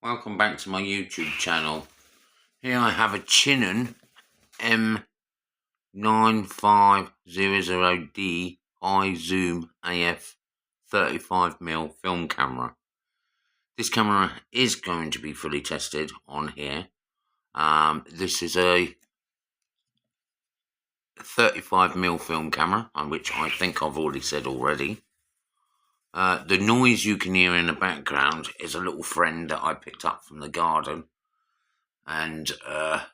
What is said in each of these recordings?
Welcome back to my YouTube channel. Here I have a Chinon M9500D high zoom AF 35mm film camera. This camera is going to be fully tested on here. This is a 35mm film camera, which I think I've already said already. The noise you can hear in the background is a little friend that I picked up from the garden, and I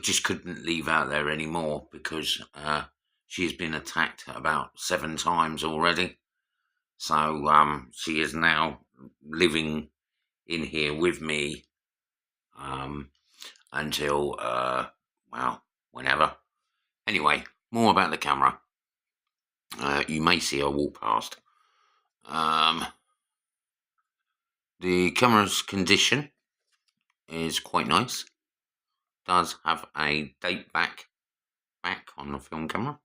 just couldn't leave out there anymore because she has been attacked about 7 times already. So she is now living in here with me until well, whenever. Anyway, more about the camera. You may see her walk past. The camera's condition is quite nice. Does have a date back on the film camera,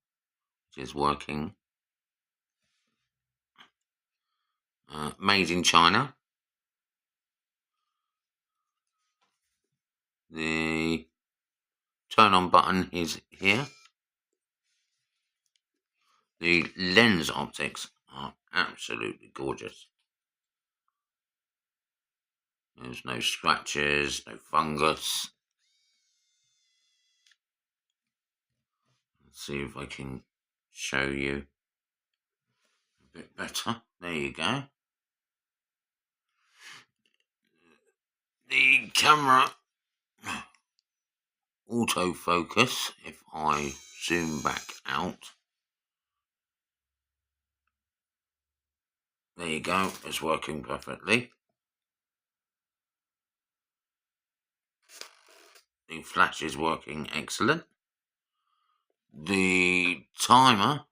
which is working. Made in China. The turn on button is here. The lens optics are absolutely gorgeous. There's no scratches, no fungus. Let's see if I can show you a bit better. There you go. The camera autofocus, if I zoom back out, there you go, it's working perfectly. The flash is working excellent. The timer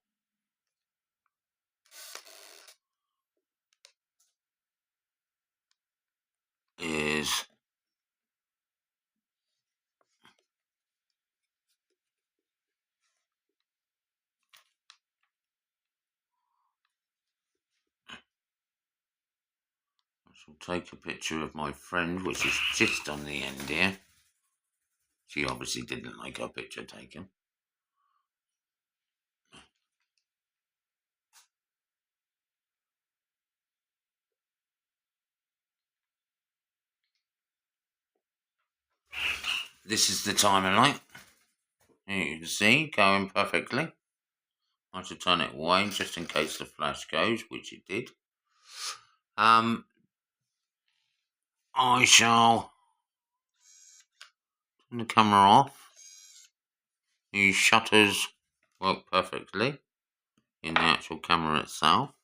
is I shall take a picture of my friend, which is just on the end here. She obviously didn't like her picture taken. This is the timer light. Here you can see, going perfectly. I should turn it away just in case the flash goes, which it did. I shall turn the camera off. The shutters work perfectly in the actual camera itself.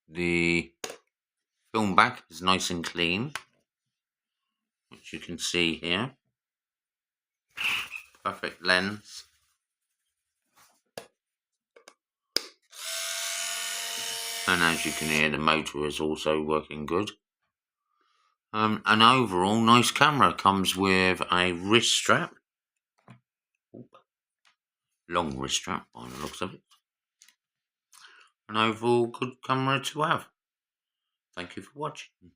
The film back is nice and clean, which you can see here. Perfect lens. And as you can hear, the motor is also working good. An overall nice camera. Comes with a wrist strap. Long wrist strap by the looks of it. An overall good camera to have. Thank you for watching.